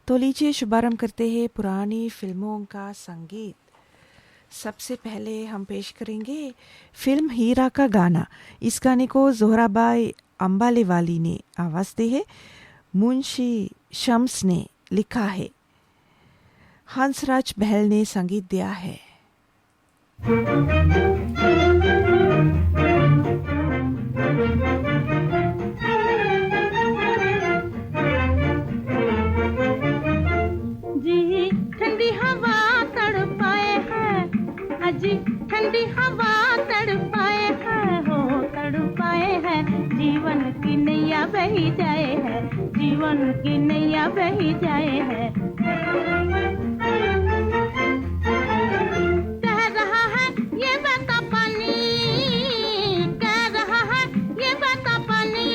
तो लीजिए शुभारंभ करते हैं पुरानी फिल्मों का संगीत। सबसे पहले हम पेश करेंगे फिल्म हीरा का गाना। इस गाने को जोहराबाई अंबालेवाली ने आवाज़ दी है, मुंशी शम्स ने लिखा है, हंसराज बहल ने संगीत दिया है। ठंडी हवा तड़पाए है, अजी ठंडी हवा तड़पाए है, हो तड़पाए है, जीवन की नैया बही जाए है, जीवन की नैया बही जाए है। कह रहा है ये बहता पानी, कह रहा है ये बहता पानी,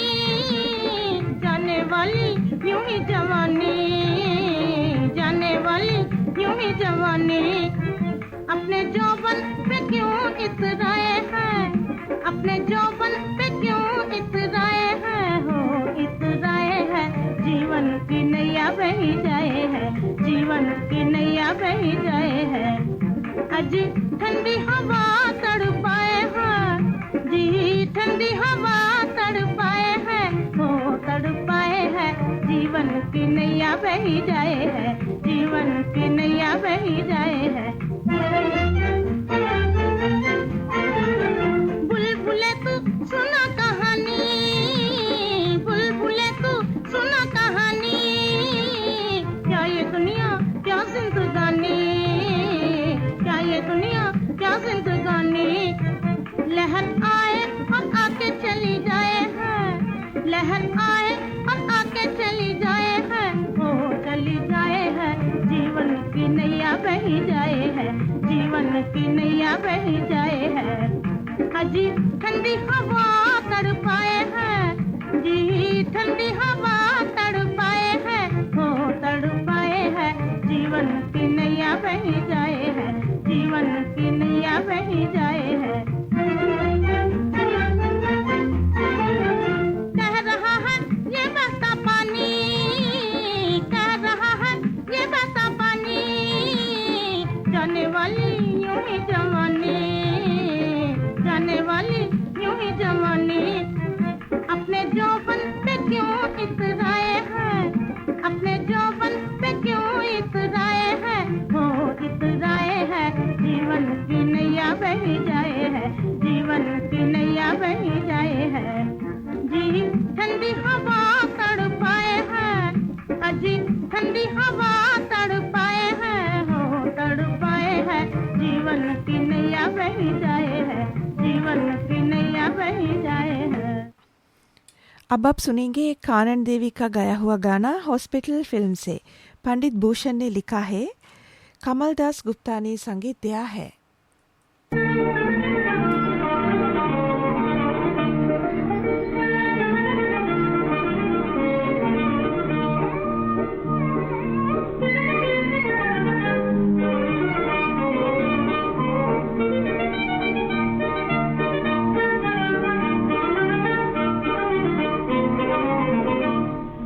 जाने वाली यूं ही जवानी, जाने वाली यूं ही जवानी, अपने जौवन पे क्यों इतराए हैं, अपने जौवन पे क्यों इतराए हैं, हो इतराए हैं, जीवन की नैया बही जाए है, जीवन की नैया बही जाए है। अजी ठंडी हवा तड़पाए हैं, जी ठंडी हवा तड़पाए हैं, हो तड़पाए हैं, जीवन की नैया बही जाए है, जीवन की नैया बही जाए है। बुलबुले तू सुना कहानी, बुलबुले तू सुना कहानी, क्या ये दुनिया क्या जिंदगानी, क्या ये दुनिया क्या जिंदगानी, लहर आए और आके चली जाए है, लहर आए और आके चली जाए है, हो चली जाए है, जीवन की नैया बही जाए है, जीवन की नैया बही जाए है। अजी ठंडी हवा तड़पाए है, जी ठंडी हवा तड़पाए है, हो तड़पाए है, जीवन की नैया बही जाए है, जीवन की नैया बही जाए है। कह रहा है ये बहता पानी, कह रहा है ये बहता पानी, जाने वाली यूं ही जवानी, जाने वाली यूं ही जवानी, अपने जौवन पे क्यों इतराए हैं, अपने जौवन पे क्यों इतराए हैं, हो इतराए हैं, जीवन की नैया बही जाए है, जीवन की नैया बही जाए है। जी ठंडी हवा तड़पाए है, अजी ठंडी हवा तड़पाए है, हो तड़पाए है, जीवन की नैया बही जाए है, जीवन की नैया बही जाए है। अब आप सुनेंगे कानन देवी का गाया हुआ गाना हॉस्पिटल फिल्म से। पंडित भूषण ने लिखा है, कमलदास गुप्ता ने संगीत दिया है।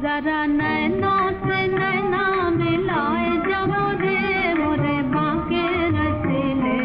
जरा नैना से नैना मिलाए जब रे मोरे बांके रसीले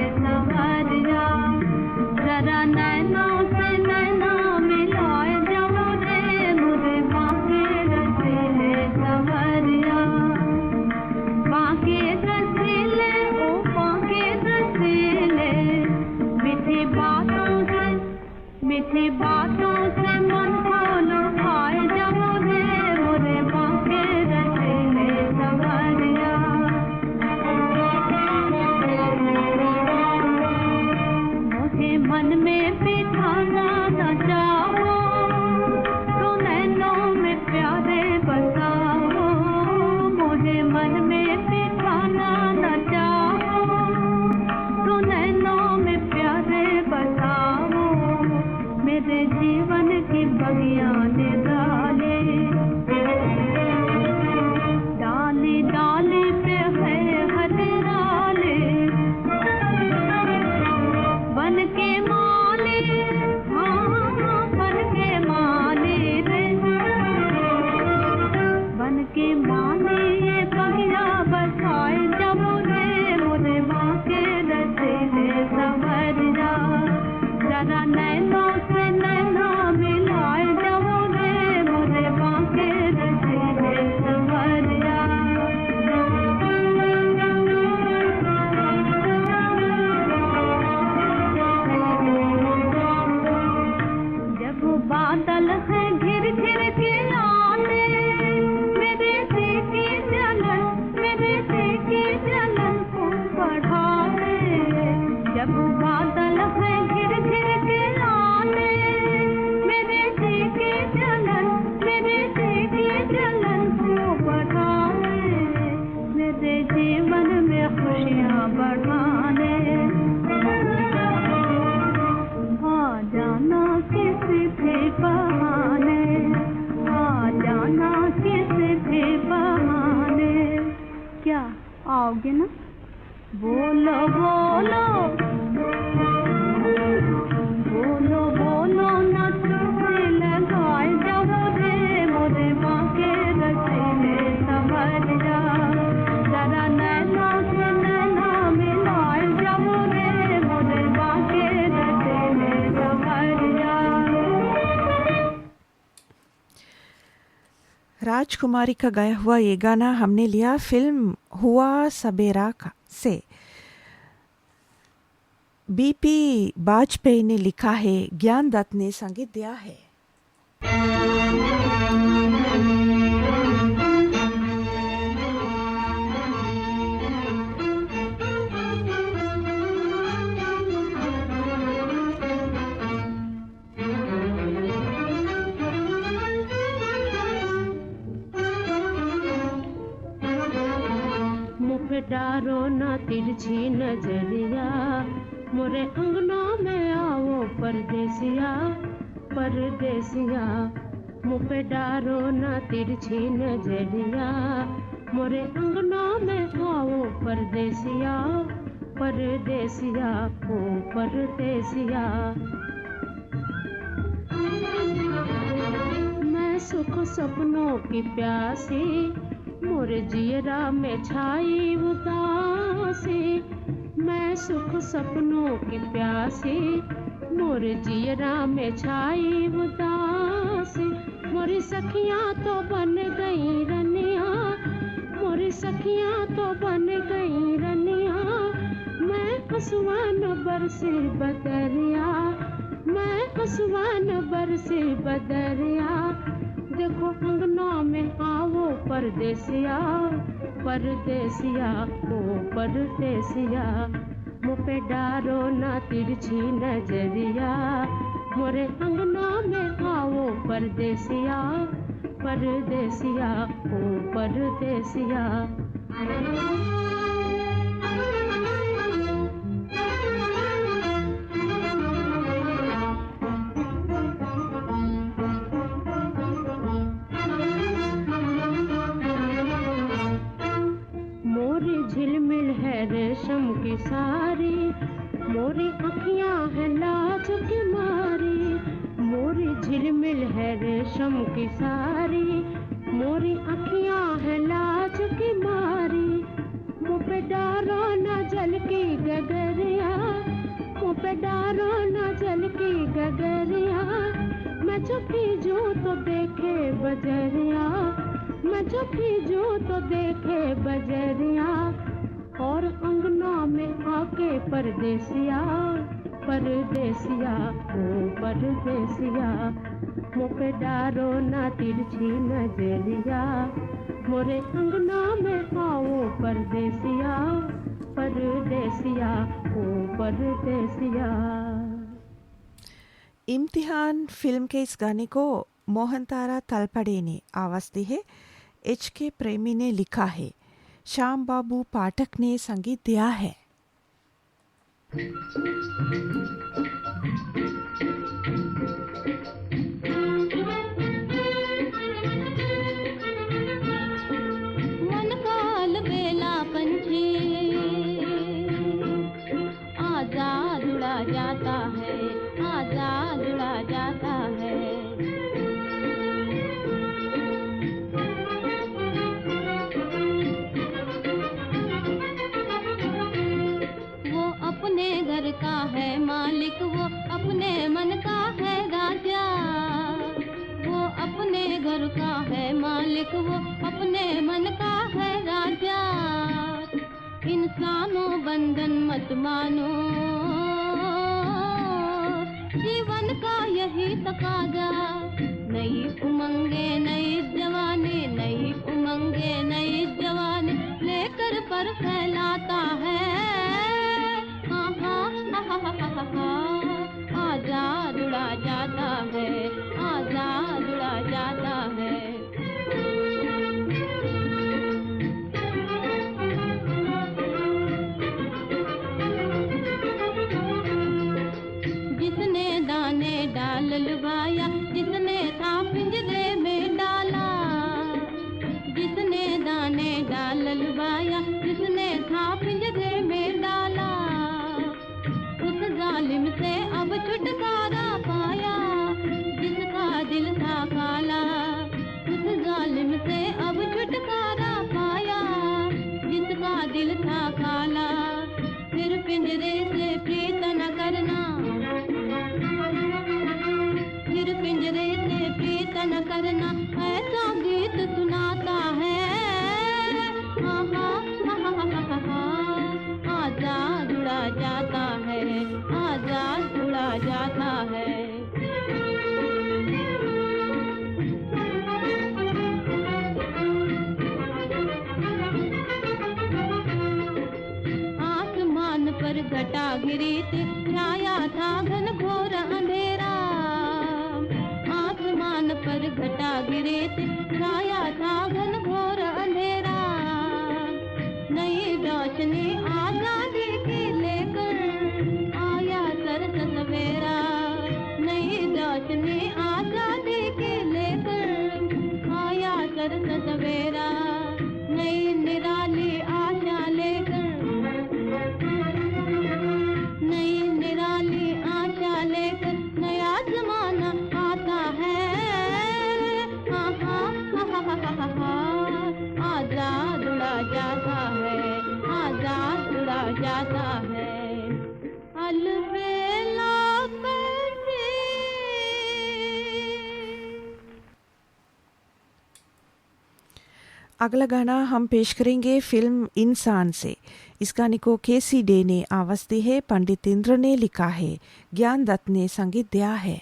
आओगे ना? बोलो बोलो बोलो बोलो ना तुझे लगाए जब रे मोरे बाके रसीले संभल जा जरा नैना से नैना मिलाए जब रे मोरे बाके रसीले संभल जा। राजकुमारी का गाया हुआ ये गाना हमने लिया फिल्म हुआ सबेरा का से। बीपी वाजपेयी ने लिखा है, ज्ञान दत्त ने संगीत दिया है। डारो ना तिरछी नजरिया मोरे अंगना में आओ परदेसिया परदेसिया मुँह पे डारो ना तिरछी नजरिया मोरे अंगना में आओ परदेसिया परदेसिया ओ परदेसिया। मैं सुख सपनों की प्यासी मोरे जियरा में छाई उदासी मैं सुख सपनों की प्यासी मोरे जियरा में छाई उदासी मोरी सखियाँ तो बन गई रनिया मोरी सखियाँ तो बन गई रनिया मैं हसवान बरसे बदरिया मैं हसवान बरसे बदरिया देखो अंगना में आओ परदेसिया परदेसिया ओ परदेसिया मुँह पे डारो ना तिरछी नजरिया मोरे अंगना में आओ परदेसिया परदेसिया ओ परदेसिया। झिलमिल है रेशम की सारी मोरी अखियाँ है लाज की मारी मोरी झिलमिल है रेशम की सारी मोरी अखियाँ है लाज की मारी मुँह पे डारो ना जल की गगरिया मुँह पे डारो ना जल की गगरिया मैं चुपी जो तो देखे बजरिया मैं चुपी जो तो देखे बजरिया और अंगना में आके परदेसिया परदेसिया ओ परदेसिया मुँह पे डारो ना तिरछी नजरिया मोरे अंगना में आओ परदेसिया परदेसिया ओ परदेसिया। इम्तिहान फिल्म के इस गाने को मोहन तारा तलपड़े ने आवाज दी है, HK प्रेमी ने लिखा है, श्याम बाबू पाठक ने संगीत दिया है। मन काल बेला पंछी आजाद उड़ा जाता है आजाद उड़ा जाता है वो अपने घर का है मालिक वो अपने मन का है राजा वो अपने घर का है मालिक वो अपने मन का है राजा इंसानों बंधन मत मानो जीवन का यही तकाजा नई उमंगे नई जवानी नई उमंगे नई जवानी लेकर पर फैलाता है आजाद उड़ा जाता है आजाद उड़ा जाता है जिसने दाने डाल लुभाया जिसने था पिंजरे में डाला जिसने दाने डाल लुभाया जिसने था काला। फिर पिंजरे से प्रीत न करना, फिर पिंजरे से प्रीत न करना, ऐसा गीत सुनाता है। आहा, आहा, आजाद उड़ा जाता है, आजाद उड़ा जाता है। आसमान पर घटा गिरी थी, छाया था घन घोर अंधेरा। आसमान पर घटा गिरी थी, छाया था घन घोर अंधेरा। नई रोशनी आजादी की लेकर आया सरस सवेरा। नई रोशनी आजादी की लेकर आया सरस सवेरा। नई निराली आशा लेकर, नई निराली आशा लेकर नया जमाना आता है। आहा, आहा, आजाद उड़ा जाता है, आजाद उड़ा जाता है। अलबेला करके अगला गाना हम पेश करेंगे फिल्म इंसान से। इस गाने को केसी डे ने आवाज दी है, पंडित इंद्र ने लिखा है, ज्ञान दत्त ने संगीत दिया है।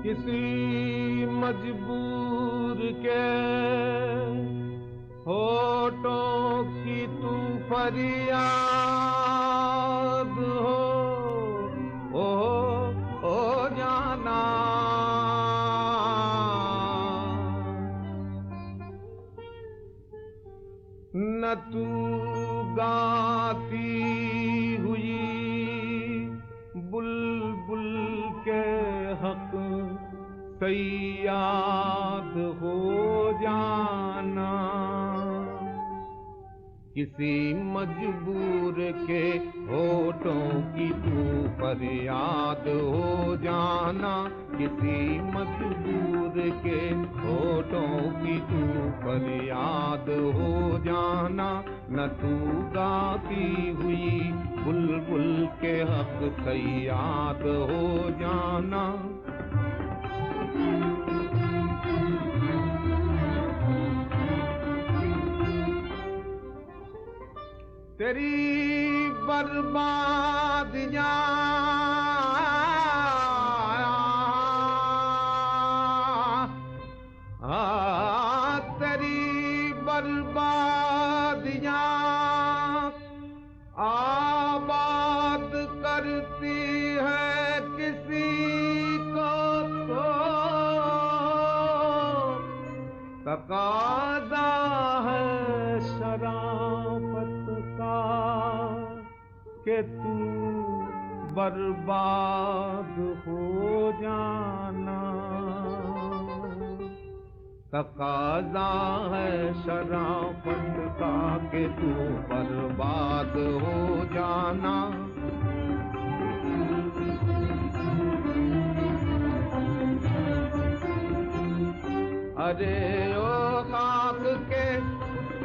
किसी मजबूर के होठों की तू फरियाद हो जाना। न तू गाती हुई बुलबुल के हक सैयाद हो जाना। किसी मजबूर के होठों की तू फरियाद हो जाना। किसी मजबूर के होठों की तू फरियाद हो जाना। न तू गाती हुई बुलबुल के हक सैयाद हो जाना। तेरी बर्बादियां तेरी बर्बादियां आबाद करती है किसी को तो तकाज़ा है शराफत के तू बर्बाद हो जाना। तकाज़ा है शराफत का के तू बर्बाद हो जाना। अरे ओ खाक के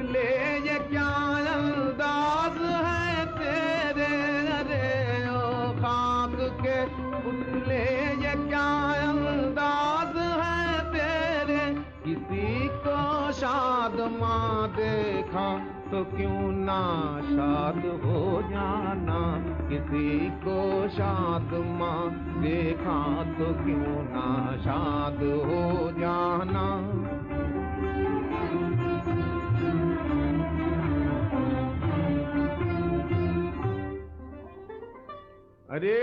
ले ये क्या अंदाज है तेरे। अरे ओ खाक के पुतले ये क्या अंदाज है तेरे। किसी को शाद माँ देखा तो क्यों ना शाद हो जाना। किसी को शाद माँ देखा तो क्यों ना शाद हो जाना। अरे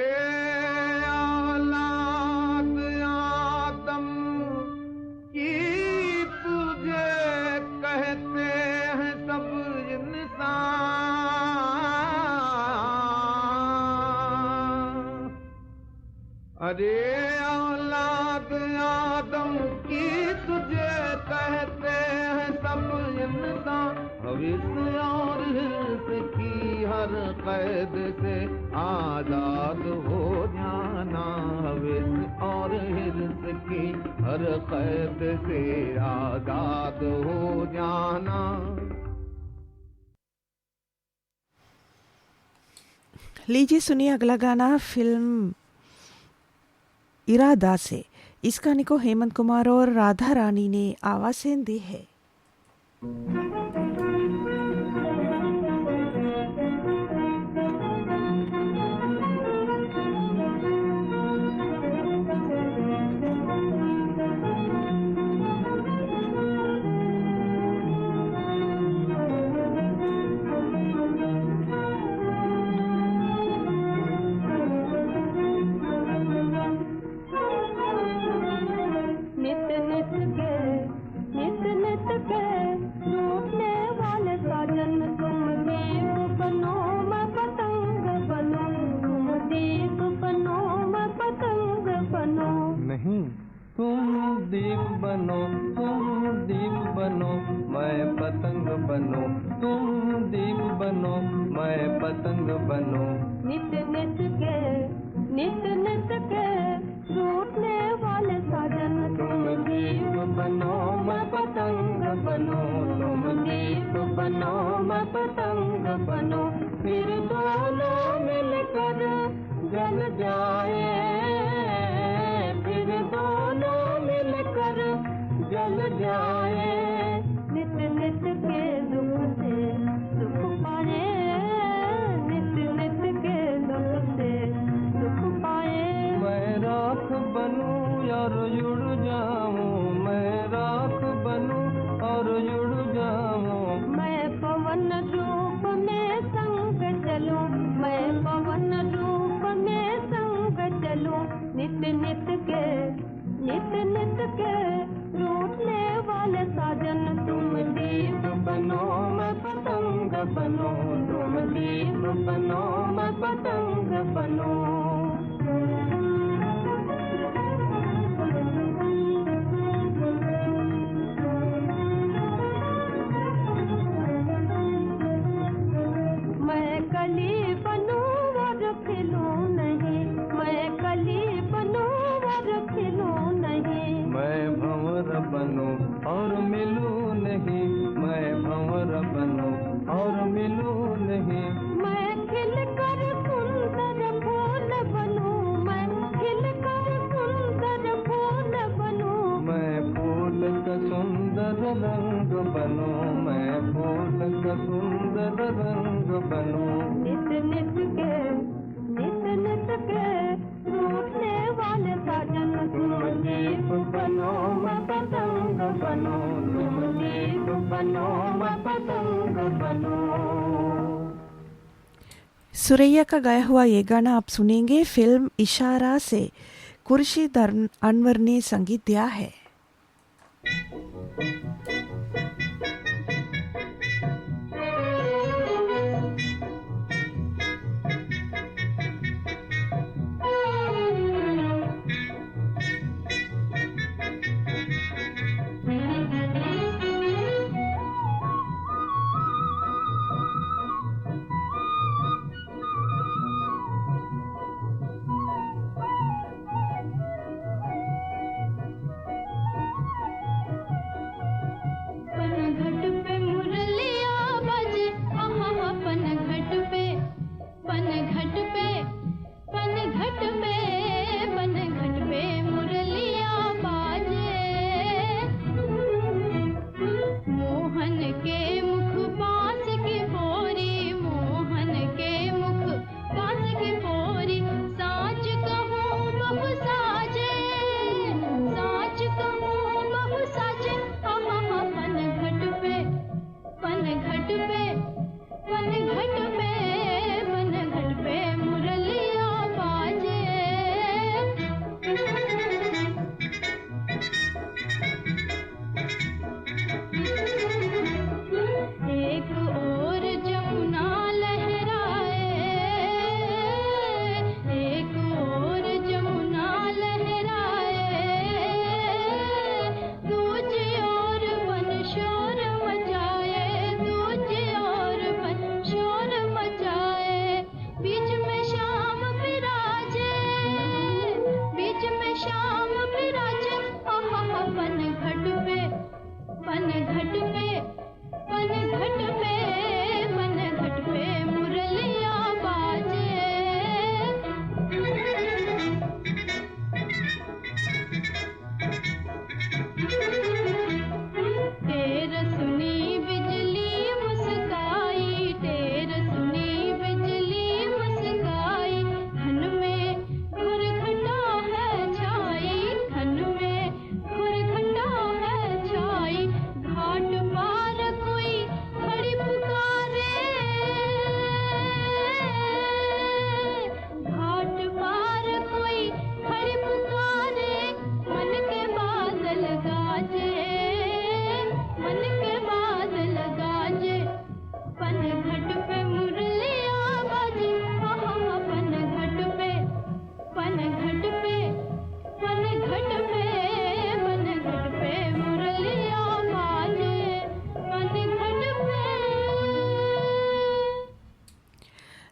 औलाद आदम की तुझे कहते हैं सब इंसान। अरे औलाद आदम की तुझे कहते हैं सब इंसान। भविष्य और हिर्स की हर कैद से आजाद हो जाना, हवस और हिर्स की हर कैद से आजाद हो जाना। लीजिए सुनिए अगला गाना फिल्म इरादा से। इस गाने को हेमंत कुमार और राधा रानी ने आवाज़ें दी है। नहीं तुम दीप बनो, तुम दीप बनो, मैं पतंग बनो, तुम दीप बनो, मैं पतंग बनो। नित नित के रूठने वाले साजन, तुम दीप बनो मैं पतंग बनो, तुम दीप बनो मैं पतंग बनो, फिर दोनों मिलकर जल जाए, फिर दोनों मिलकर जल जाए। नित नित के दुख से सुख पाए, नित नित के दुख से सुख पाए। मैं राख बनूं और जुड़ जाऊं, मैं राख बनूं और जुड़ जाऊं। मैं पवन रूप में संग चलूं, मैं पवन रूप में संग चलूं। नित नित के रूठने वाले साजन, तुम दीप बनो मैं पतंग बनो, तुम दीप बनो मैं पतंग बनो। मैं कली बनूं और खिलूं नहीं, मैं कली बनूं और खिलूं नहीं। मैं भंवर बनूं और मिलूं नहीं, मैं भंवर बनूं और मिलूं नहीं। मैं खिलकर सुंदर फूल बनूं, मैं खिलकर सुंदर फूल बनूं। मैं फूल का सुंदर रंग बनूं, मैं फूल का सुंदर रंग बनूं। नित नित के रूठने वाले साजन, तुम दीप बनो मैं पतंग बनो, तुम दीप बनो मैं पतंग बनो। सुरैया का गाया हुआ ये गाना आप सुनेंगे फिल्म इशारा से। खुर्शीद अनवर ने संगीत दिया है।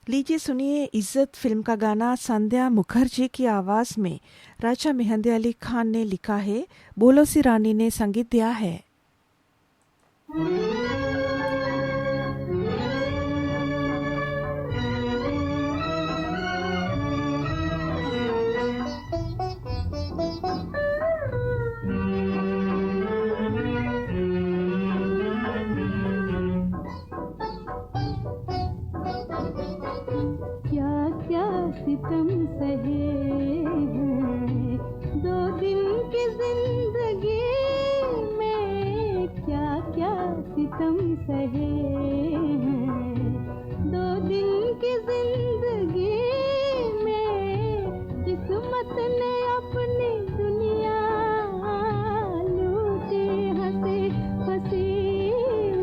लीजिए सुनिए इज्जत फिल्म का गाना संध्या मुखर्जी की आवाज में राजा मेहंदी अली खान ने लिखा है, बोलो सी रानी ने संगीत दिया है। सितम सहे हैं 2 दिन की जिंदगी में, क्या क्या सितम सहे हैं 2 दिन की जिंदगी में। किस्मत ने अपनी दुनिया लूटी हंसी हंसी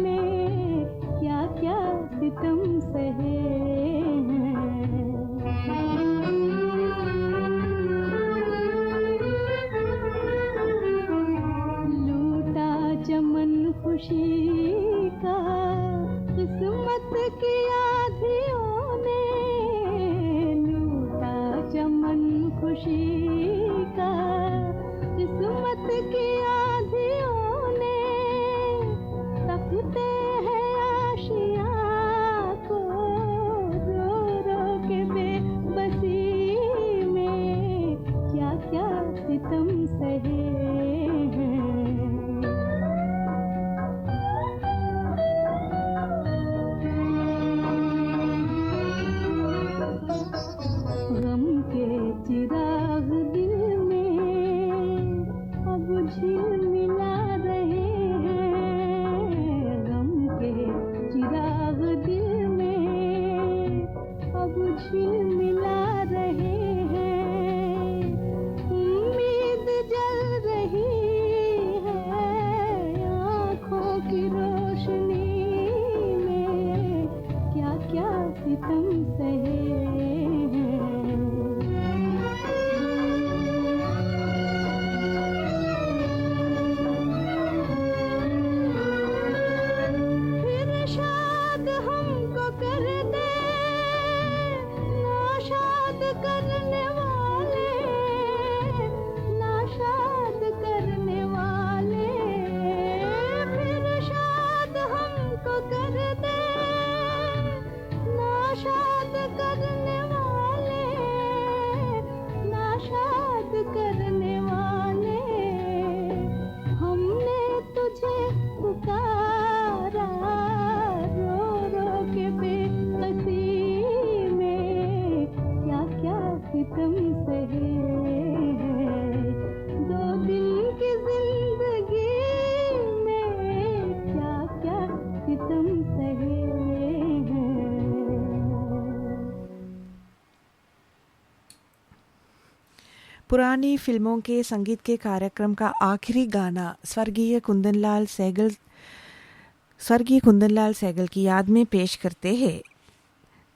में, क्या क्या सितम सहे खुशी का किस्मत की आधियों ने, लूटा चमन खुशी का किस्मत की आधियों ने। तकते हैं आशियाँ को रो रो के बेबसी में, क्या क्या सितम सहे चिराग दिल में अब झिलमिला रहे हैं, गम के चिराग दिल में अब झिलमिला रहे हैं। उम्मीद जल रही है आँखों की रोशनी में, क्या क्या सितम सहे पुरानी फिल्मों के संगीत के कार्यक्रम का आखिरी गाना स्वर्गीय कुंदनलाल सहगल की याद में पेश करते हैं।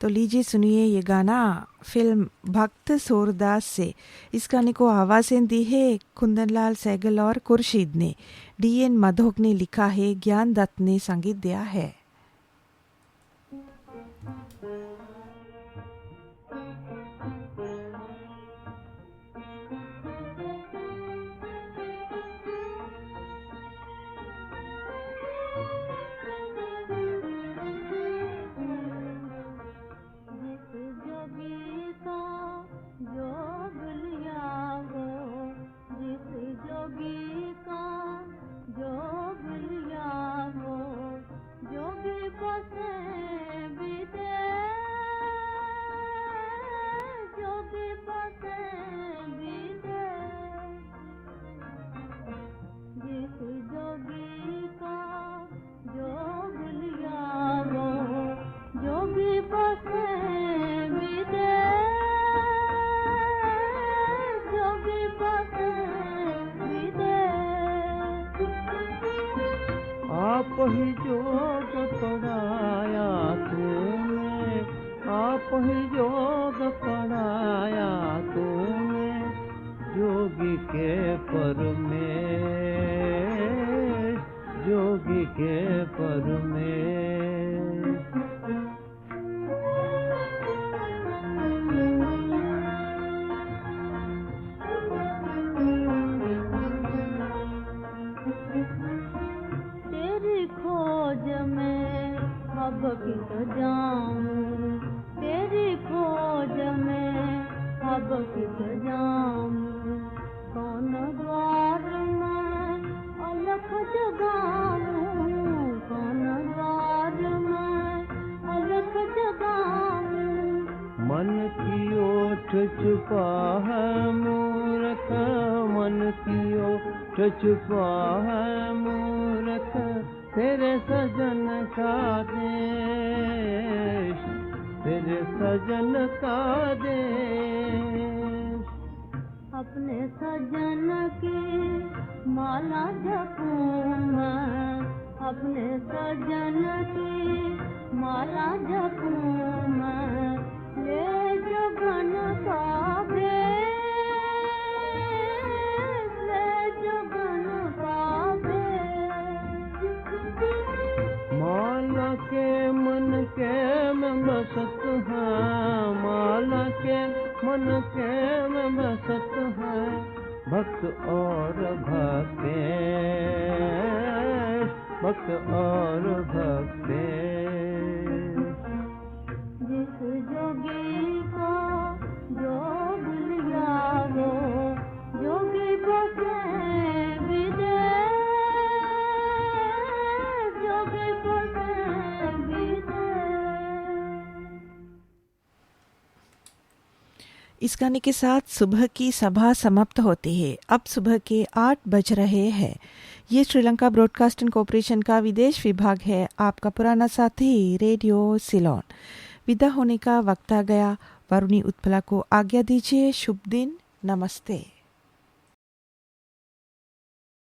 तो लीजिए सुनिए ये गाना फिल्म भक्त सूरदास से। इस गाने को आवाज़ें दी है कुंदनलाल सहगल और खुर्शीद ने, DN मधोक ने लिखा है, ज्ञान दत्त ने संगीत दिया है। आप ही जोग पढ़ाया तूने, आप ही जोग पढ़ाया तूने, जोगी के पर में, जोगी के पर में। अब कित जाऊं तेरी खोज में, अब कित जाऊं कौन द्वार में अलख जगाऊं, कौन द्वार में अलख जगाऊं। मन की ओट छुपा है मूरख, मन की ओट छुपा है मूरख, तेरे सजन का देश, तेरे सजन का देश। अपने सजन की माला जपूं मैं, अपने सजन की माला जपूं मैं, ले जुगन का भेष, ले जुगन का भेष। माला के मन के में बसत है, माला के मन के में बसत है, भक्त और भक्तेश, भक्त और भक्तेश। जिस जोगी को जोग लिया वो जोगी बसे विदेश, जोगी बसे विदेश। इस गाने के साथ सुबह की सभा समाप्त होती है। अब सुबह के 8 बज रहे हैं। ये श्रीलंका ब्रॉडकास्टिंग कॉरपोरेशन का विदेश विभाग है। आपका पुराना साथी रेडियो सिलोन। विदा होने का वक्त आ गया। वरुणी उत्पला को आज्ञा दीजिए। शुभ दिन। नमस्ते।